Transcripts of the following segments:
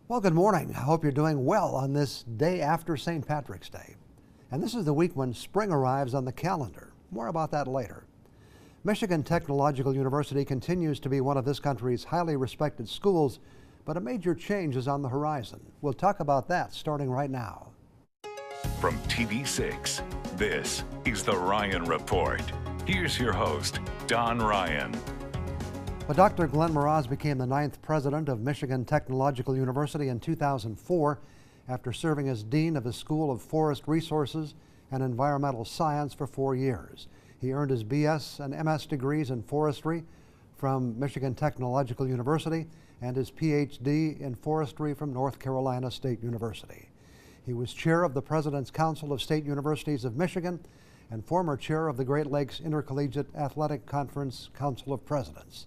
Well, good morning. I hope you're doing well on this day after St. Patrick's Day. And this is the week when spring arrives on the calendar. More about that later. Michigan Technological University continues to be one of this country's highly respected schools, but a major change is on the horizon. We'll talk about that starting right now. From TV6, this is The Ryan Report. Here's your host, Don Ryan. Well, Dr. Glenn Meraz became the 9th president of Michigan Technological University in 2004 after serving as dean of the School of Forest Resources and Environmental Science for 4 years. He earned his BS and MS degrees in forestry from Michigan Technological University and his PhD in forestry from North Carolina State University. He was chair of the President's Council of State Universities of Michigan and former chair of the Great Lakes Intercollegiate Athletic Conference Council of Presidents.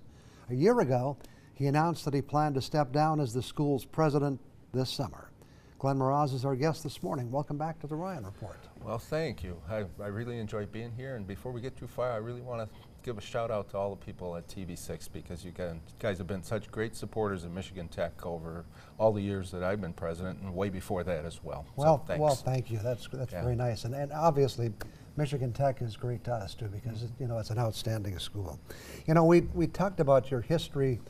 A year ago, he announced that he planned to step down as the school's president this summer. Glenn Meraz is our guest this morning. Welcome back to the Ryan Report. Well, thank you. I really enjoy being here, and before we get too far, I really want to give a shout out to all the people at TV6 because you guys have been such great supporters of Michigan Tech over all the years that I've been president and way before that as well. Well, so thanks. Well, thank you. That's very nice, and obviously, Michigan Tech is great to us too because it's an outstanding school. We talked about your history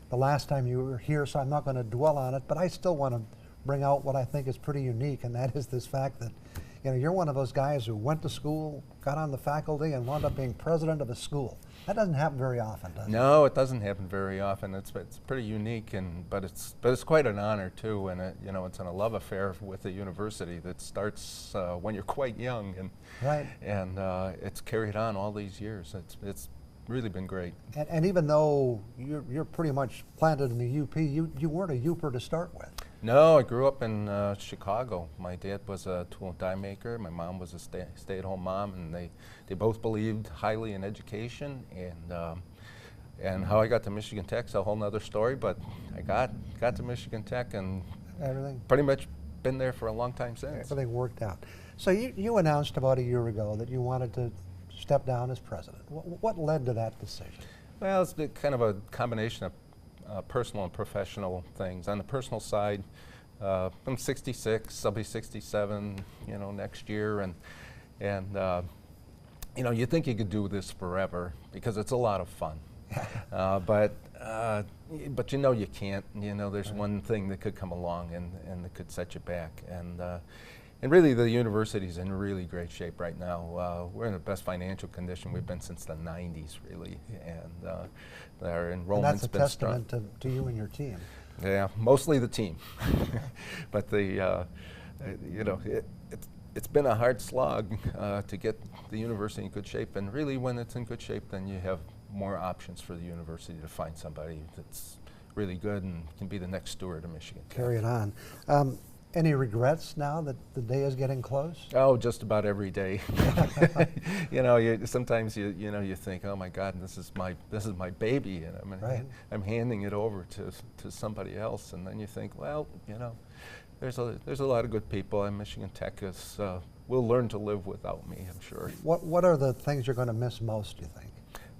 the last time you were here, so I'm not going to dwell on it, but I still want to bring out what I think is pretty unique, and that is this fact that you're one of those guys who went to school, got on the faculty, and wound up being president of a school. That doesn't happen very often, does it? No, it doesn't happen very often. It's pretty unique, but it's quite an honor too, and it's a love affair with the university that starts when you're quite young, and it's carried on all these years. It's really been great. And even though you're pretty much planted in the UP, you weren't a Uper to start with. No, I grew up in Chicago. My dad was a tool and die maker. My mom was a stay-at-home mom, and they both believed highly in education. And how I got to Michigan Tech's a whole nother story, but I got to Michigan Tech and everything pretty much been there for a long time since. Everything worked out. So you announced about a year ago that you wanted to step down as president. What led to that decision? Well, it's been kind of a combination of personal and professional things. On the personal side, I'm 66. I'll be 67, next year, and you think you could do this forever because it's a lot of fun, but you can't. There's one thing that could come along and that could set you back, and really the university's in really great shape right now. We're in the best financial condition we've been since the 90s, really, and our enrollment's been strong. And that's a testament to you and your team. Yeah, mostly the team, but it's been a hard slog to get the university in good shape, and really when it's in good shape, then you have more options for the university to find somebody that's really good and can be the next steward of Michigan Tech. Carry it on. Any regrets now that the day is getting close? Oh, just about every day. Sometimes you think, oh my God, this is my baby, and I'm handing it over to somebody else, and then you think, well, there's a lot of good people, and Michigan Tech will learn to live without me, I'm sure. What are the things you're going to miss most, do you think?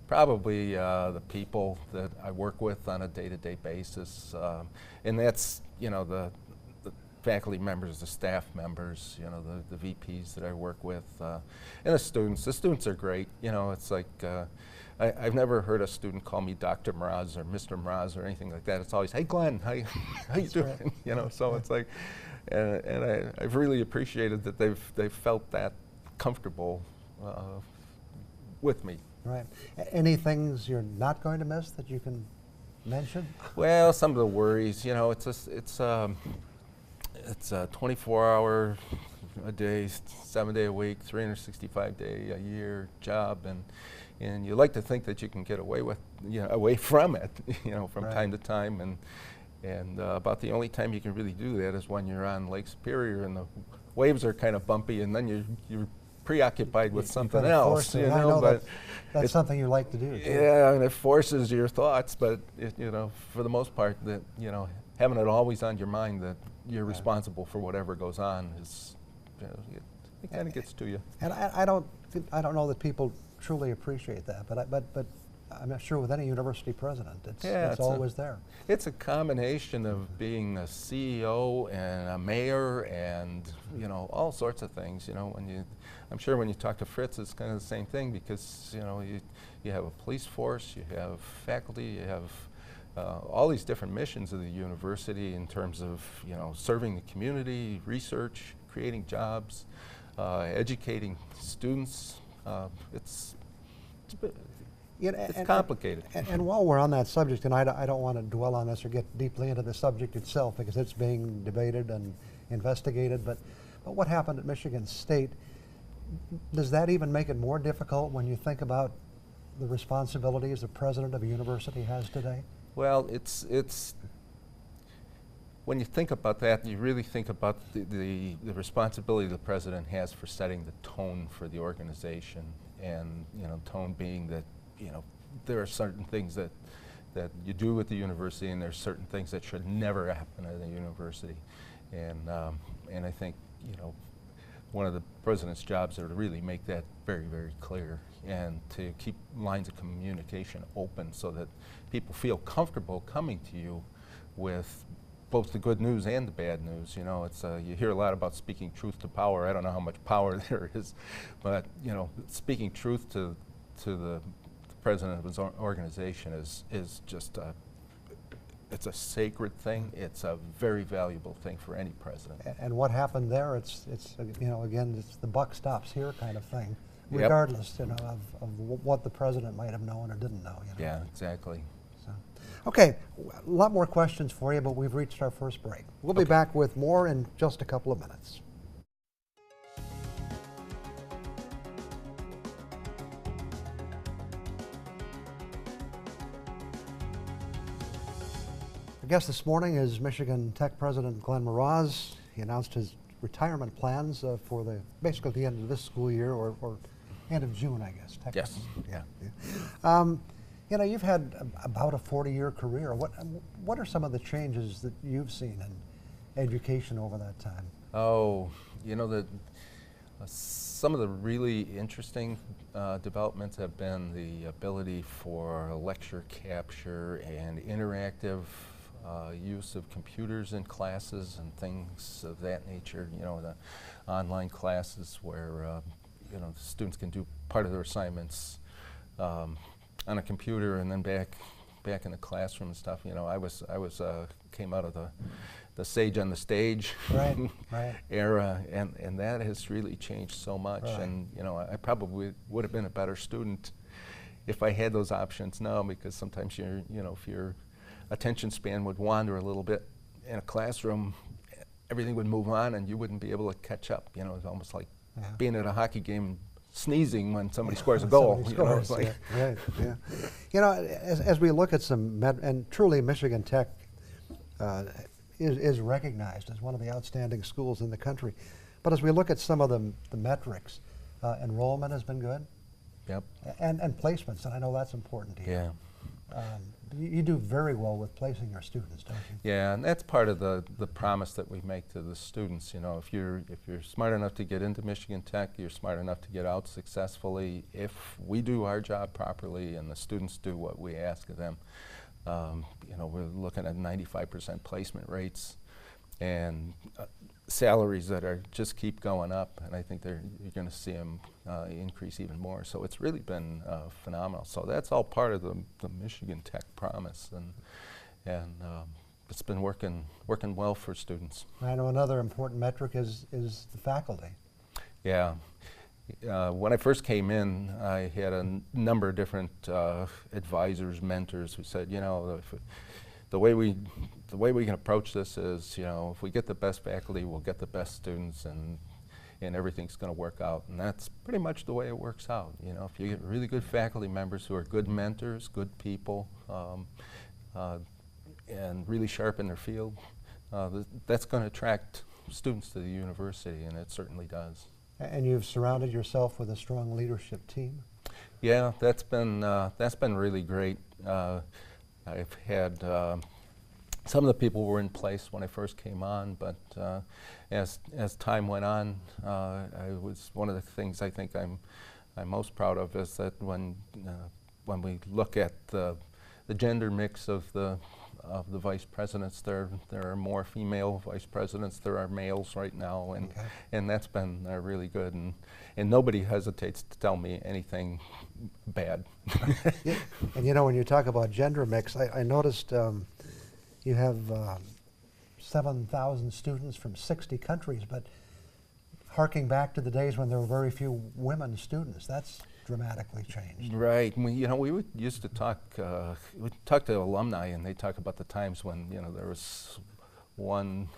Probably the people that I work with on a day-to-day basis, and that's the faculty members, the staff members, the VPs that I work with, and the students. The students are great. It's like I've never heard a student call me Dr. Meraz or Mr. Meraz or anything like that. It's always, hey Glenn, how you doing? Right. So it's like, and I've really appreciated that they've felt that comfortable with me. Right. Any things you're not going to miss that you can mention? Well, some of the worries. It's a 24-hour a day, 7-day a week, 365-day a year job, and you like to think that you can get away from it, from time to time, and about the only time you can really do that is when you're on Lake Superior and the waves are kind of bumpy, and then you're preoccupied with something else. But that's something you like to do. Too. Yeah, and it forces your thoughts, but for the most part, that having it always on your mind that you're responsible for whatever goes on is, it kind of gets to you. And I don't know that people truly appreciate that, but I'm not sure with any university president. Yeah, It's always there. It's a combination of being a CEO and a mayor and, you know, all sorts of things. You know, I'm sure when you talk to Fritz, it's kind of the same thing because, you know, you have a police force, you have faculty, you have all these different missions of the university in terms of, you know, serving the community, research, creating jobs, educating students. It's complicated. And while we're on that subject, and I don't want to dwell on this or get deeply into the subject itself because it's being debated and investigated, but what happened at Michigan State, does that even make it more difficult when you think about the responsibilities the president of a university has today? Well, it's when you think about that, you really think about the responsibility the president has for setting the tone for the organization, and, you know, tone being that, you know, there are certain things that you do at the university, and there's certain things that should never happen at a university, and I think, you know, one of the president's jobs are to really make that very, very clear and to keep lines of communication open so that people feel comfortable coming to you with both the good news and the bad news. You know, it's you hear a lot about speaking truth to power. I don't know how much power there is, but, you know, speaking truth to the president of his organization is just it's a sacred thing. It's a very valuable thing for any president. And what happened there? It's you know, again, it's the buck stops here kind of thing, Yep. regardless, you know, of what the president might have known or didn't know. You know? Yeah, exactly. So, okay, a lot more questions for you, but we've reached our first break. We'll be Okay. back with more in just a couple of minutes. Our guest this morning is Michigan Tech President Glenn Meraz. He announced his retirement plans for basically the end of this school year or end of June, I guess. Yes. Yeah. You know, you've had about a 40-year career. What are some of the changes that you've seen in education over that time? Oh, you know, some of the really interesting developments have been the ability for lecture capture and interactive use of computers in classes and things of that nature. You know, the online classes where you know, the students can do part of their assignments on a computer and then back in the classroom and stuff. You know, I was came out of the Sage on the Stage Right, right. era, and that has really changed so much. Right. And, you know, I probably would have been a better student if I had those options now, because sometimes you know, if your attention span would wander a little bit in a classroom, everything would move on and you wouldn't be able to catch up. You know, it's almost like being at a hockey game, sneezing when somebody scores a goal. Somebody You know, scores, it's like yeah, right, yeah. You know, as we look at some, and truly Michigan Tech is recognized as one of the outstanding schools in the country. But as we look at some of the metrics, enrollment has been good. Yep. And placements, and I know that's important to you. Yeah. You do very well with placing your students, don't you? Yeah, and that's part of the promise that we make to the students. You know, if you're smart enough to get into Michigan Tech, you're smart enough to get out successfully. If we do our job properly and the students do what we ask of them, you know, we're looking at 95% placement rates and salaries that are just keep going up, and I think you're going to see them increase even more. So it's really been phenomenal. So that's all part of the Michigan Tech promise, and it's been working well for students. I know another important metric is the faculty. Yeah. When I first came in, I had a number of different advisors, mentors who said, you know, the way we can approach this is, you know, if we get the best faculty, we'll get the best students, and everything's going to work out. And that's pretty much the way it works out. You know, if you get really good faculty members who are good mentors, good people, and really sharp in their field, that's going to attract students to the university, and it certainly does. And you've surrounded yourself with a strong leadership team. Yeah, that's been really great. I've had some of the people were in place when I first came on, but as time went on, I was one of the things I think I'm most proud of is that when when we look at the gender mix of the vice presidents, there are more female vice presidents. There are males right now, and Okay. and that's been really good. And nobody hesitates to tell me anything bad. Yeah. And you know, when you talk about gender mix, I noticed you have 7,000 students from 60 countries, but harking back to the days when there were very few women students, that's dramatically changed. Right. We used to talk. We talk to alumni, and they talk about the times when there was one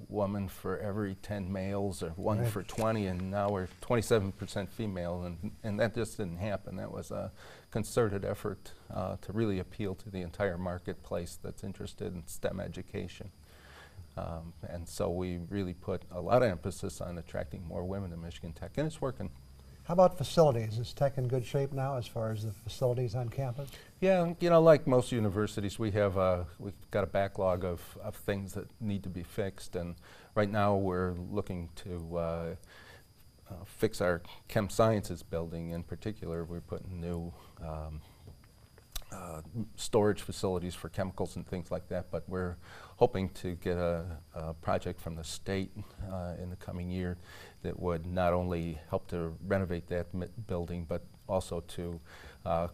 woman for every 10 males, or one Right. for 20, and now we're 27% female, and that just didn't happen. That was a concerted effort to really appeal to the entire marketplace that's interested in STEM education. And so we really put a lot of emphasis on attracting more women to Michigan Tech, and it's working. How about facilities? Is Tech in good shape now as far as the facilities on campus? Yeah, like most universities, we've got a backlog of things that need to be fixed, and right now we're looking to fix our Chem Sciences building in particular. We're putting new storage facilities for chemicals and things like that, but we're hoping to get a project from the state in the coming year that would not only help to renovate that building, but also to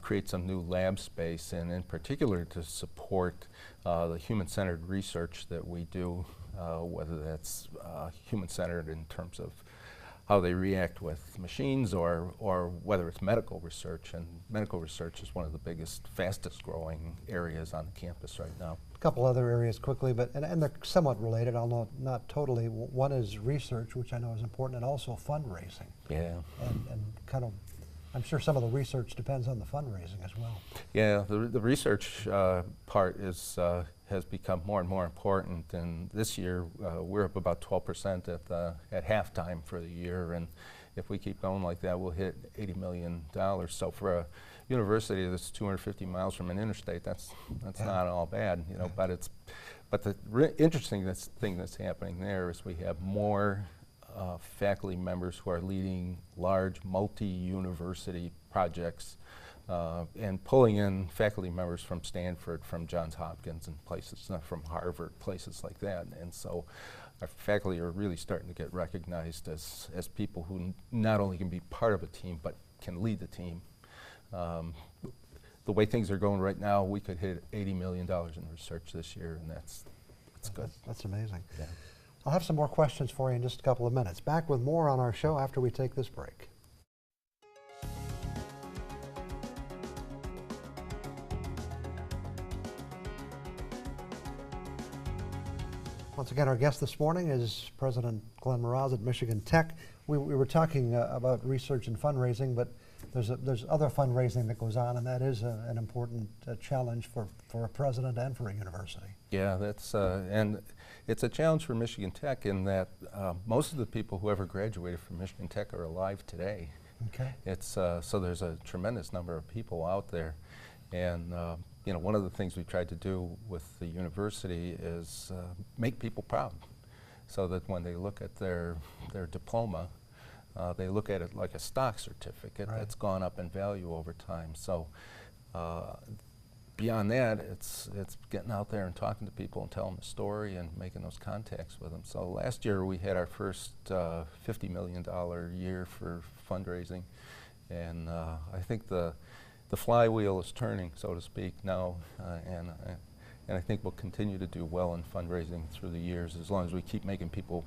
create some new lab space, and in particular to support the human-centered research that we do, whether that's human-centered in terms of how they react with machines, or whether it's medical research. And medical research is one of the biggest, fastest growing areas on the campus right now. A couple other areas quickly, but and they're somewhat related, although not totally. One is research, which I know is important, and also fundraising. Yeah. And kind of, I'm sure some of the research depends on the fundraising as well. Yeah, the research part has become more and more important, and this year we're up about 12% at halftime for the year, and if we keep going like that, we'll hit $80 million. So for a university that's 250 miles from an interstate, that's Yeah. not all bad, Yeah. but the interesting thing that's happening there is we have more faculty members who are leading large multi-university projects, and pulling in faculty members from Stanford, from Johns Hopkins, and places, from Harvard, places like that. And so our faculty are really starting to get recognized as people who not only can be part of a team, but can lead the team. The way things are going right now, we could hit $80 million in research this year, and that's good. That's amazing. Yeah. I'll have some more questions for you in just a couple of minutes. Back with more on our show after we take this break. Once again, our guest this morning is President Glenn Meraz at Michigan Tech. We were talking about research and fundraising, but there's other fundraising that goes on, and that is an important challenge for a president and for a university. Yeah, that's and it's a challenge for Michigan Tech in that most of the people who ever graduated from Michigan Tech are alive today. Okay. It's so there's a tremendous number of people out there, and one of the things we tried to do with the university is make people proud, so that when they look at their diploma, they look at it like a stock certificate Right. that's gone up in value over time. So beyond that, it's getting out there and talking to people and telling the story and making those contacts with them. So last year we had our first $50 million year for fundraising, and I think the flywheel is turning, so to speak, now, and I think we'll continue to do well in fundraising through the years as long as we keep making people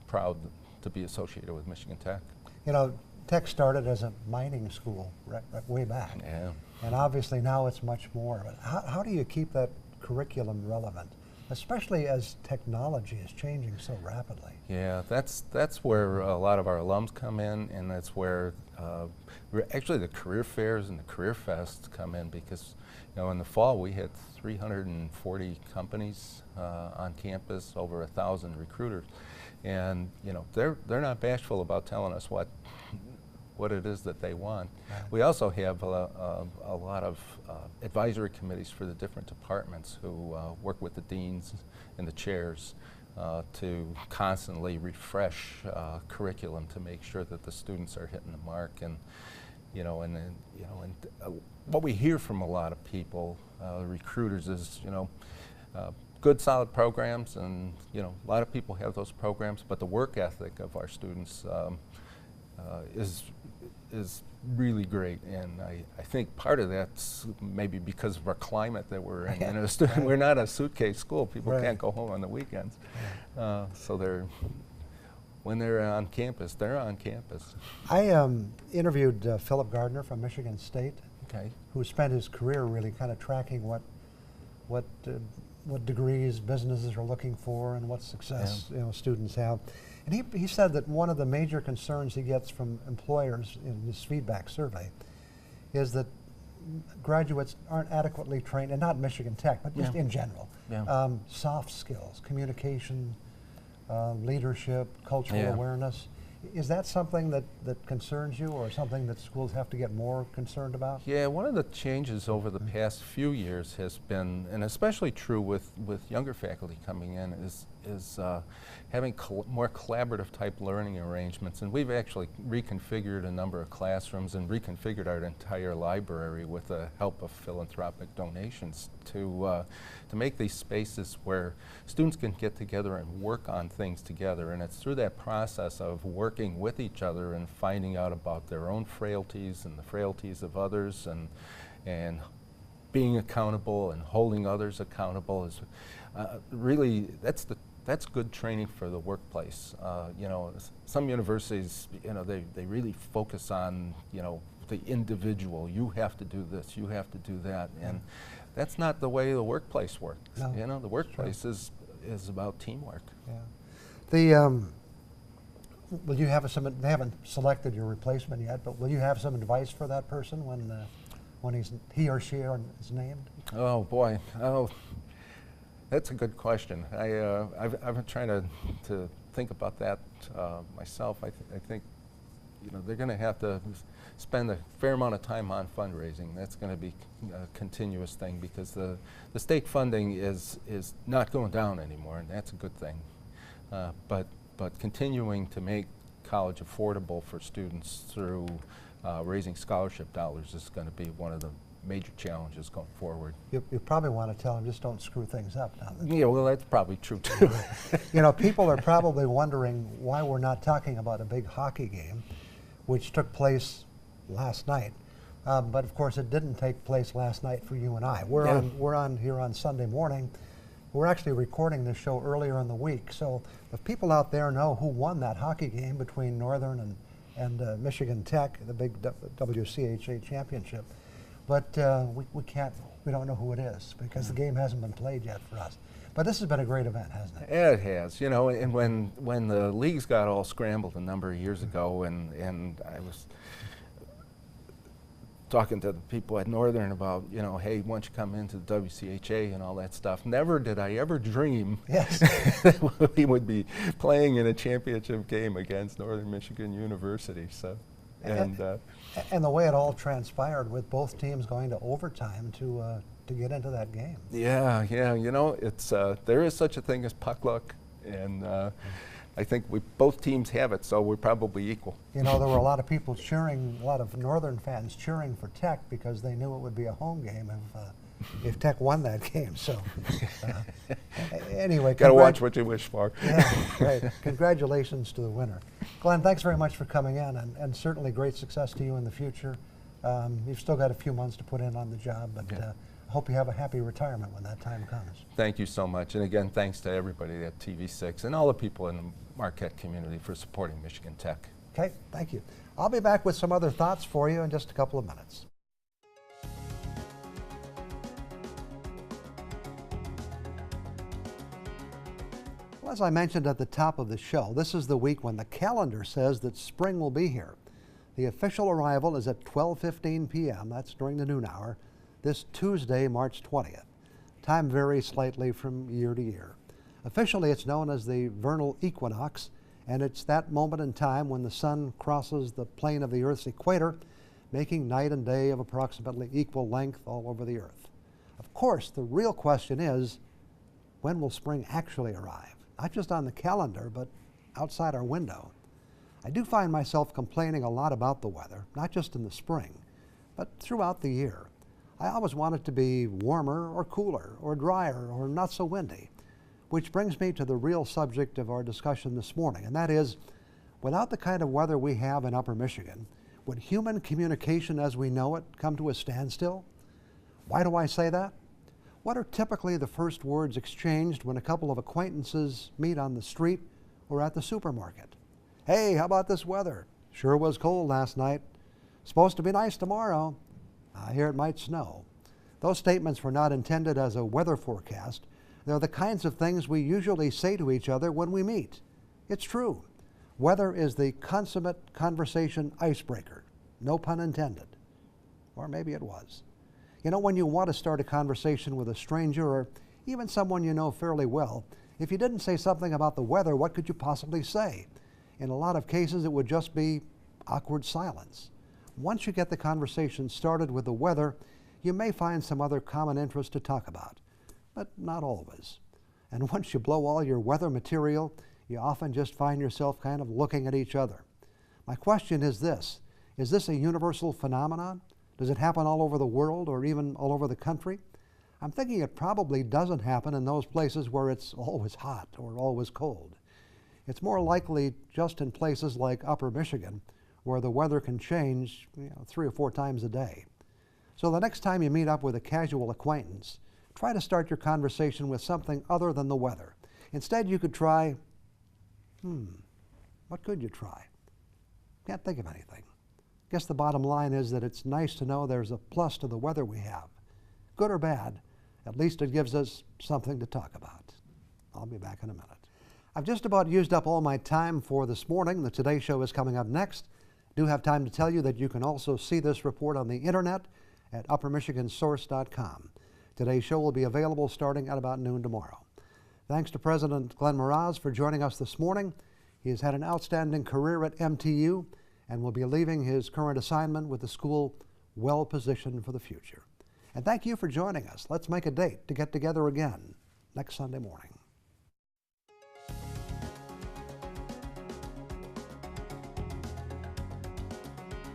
proud to be associated with Michigan Tech. You know, Tech started as a mining school right way back. Yeah. And obviously now it's much more. But how do you keep that curriculum relevant, especially as technology is changing so rapidly? Yeah, that's where a lot of our alums come in, and that's where actually the career fairs and the career fests come in, because in the fall we had 340 companies on campus, over 1,000 recruiters, and they're not bashful about telling us what it is that they want. Right. We also have a lot of advisory committees for the different departments who work with the deans and the chairs to constantly refresh curriculum to make sure that the students are hitting the mark. And and then, what we hear from a lot of people, recruiters, is good solid programs, and a lot of people have those programs, but the work ethic of our students is really great, and I think part of that's maybe because of our climate that we're in. We're not a suitcase school. People can't go home on the weekends, so when they're on campus, they're on campus. I interviewed Philip Gardner from Michigan State, Okay. who spent his career really kind of tracking what degrees businesses are looking for and what success students have. And he said that one of the major concerns he gets from employers in his feedback survey is that graduates aren't adequately trained, and not Michigan Tech, but just in general. Soft skills, communication, leadership, cultural awareness. Is that something that concerns you, or something that schools have to get more concerned about? Yeah, one of the changes over the past few years has been, and especially true with younger faculty coming in, is having more collaborative type learning arrangements. And we've actually reconfigured a number of classrooms and reconfigured our entire library with the help of philanthropic donations to make these spaces where students can get together and work on things together. And it's through that process of working with each other and finding out about their own frailties and the frailties of others, and being accountable and holding others accountable is really, that's good training for the workplace. Some universities, they really focus on, the individual. You have to do this, you have to do that, and that's not the way the workplace works. No, the workplace is about teamwork. Yeah. Will you have they haven't selected your replacement yet, but will you have some advice for that person when he or she is named? Oh boy, that's a good question. I've been trying to think about that myself. I think they're going to have to spend a fair amount of time on fundraising. That's going to be a continuous thing, because the state funding is not going down anymore, and that's a good thing. But continuing to make college affordable for students through raising scholarship dollars is going to be one of the major challenges going forward. You probably want to tell them, just don't screw things up now. Yeah, well, that's probably true too. People are probably wondering why we're not talking about a big hockey game, which took place last night. But of course, it didn't take place last night for you and I. We're on here on Sunday morning. We're actually recording this show earlier in the week, so if people out there know who won that hockey game between Northern and Michigan Tech, the big WCHA championship, but we don't know who it is, because the game hasn't been played yet for us. But this has been a great event, hasn't it? It has, and when the leagues got all scrambled a number of years ago, and I was talking to the people at Northern about, hey, why don't you come into the WCHA and all that stuff. Never did I ever dream that we would be playing in a championship game against Northern Michigan University. So, and the way it all transpired, with both teams going to overtime to get into that game. Yeah, it's there is such a thing as puck luck, and I think both teams have it, so we're probably equal. There were a lot of people cheering, a lot of Northern fans cheering for Tech, because they knew it would be a home game if Tech won that game. So anyway, got to watch what you wish for. Yeah, right. Congratulations to the winner. Glenn, thanks very much for coming in, and certainly great success to you in the future. You've still got a few months to put in on the job, but I hope you have a happy retirement when that time comes. Thank you so much. And again, thanks to everybody at TV6 and all the people in the Marquette community for supporting Michigan Tech. Okay, thank you. I'll be back with some other thoughts for you in just a couple of minutes. Well, as I mentioned at the top of the show, this is the week when the calendar says that spring will be here. The official arrival is at 12:15 p.m. That's during the noon hour, this Tuesday, March 20th. Time varies slightly from year to year. Officially, it's known as the vernal equinox, and it's that moment in time when the sun crosses the plane of the Earth's equator, making night and day of approximately equal length all over the Earth. Of course, the real question is, when will spring actually arrive? Not just on the calendar, but outside our window. I do find myself complaining a lot about the weather, not just in the spring, but throughout the year. I always want it to be warmer or cooler or drier or not so windy, which brings me to the real subject of our discussion this morning, and that is, without the kind of weather we have in Upper Michigan, would human communication as we know it come to a standstill? Why do I say that? What are typically the first words exchanged when a couple of acquaintances meet on the street or at the supermarket? Hey, how about this weather? Sure was cold last night. Supposed to be nice tomorrow. I hear it might snow. Those statements were not intended as a weather forecast. They're the kinds of things we usually say to each other when we meet. It's true. Weather is the consummate conversation icebreaker. No pun intended. Or maybe it was. You know, when you want to start a conversation with a stranger or even someone you know fairly well, if you didn't say something about the weather, what could you possibly say? In a lot of cases, it would just be awkward silence. Once you get the conversation started with the weather, you may find some other common interest to talk about, but not always. And once you blow all your weather material, you often just find yourself kind of looking at each other. My question is this a universal phenomenon? Does it happen all over the world or even all over the country? I'm thinking it probably doesn't happen in those places where it's always hot or always cold. It's more likely just in places like Upper Michigan, where the weather can change 3 or 4 times a day. So the next time you meet up with a casual acquaintance, try to start your conversation with something other than the weather. Instead, you could try, what could you try? Can't think of anything. Guess the bottom line is that it's nice to know there's a plus to the weather we have. Good or bad, at least it gives us something to talk about. I'll be back in a minute. I've just about used up all my time for this morning. The Today Show is coming up next. I do have time to tell you that you can also see this report on the internet at uppermichigansource.com. Today's show will be available starting at about noon tomorrow. Thanks to President Glenn Meraz for joining us this morning. He has had an outstanding career at MTU and will be leaving his current assignment with the school well positioned for the future. And thank you for joining us. Let's make a date to get together again next Sunday morning.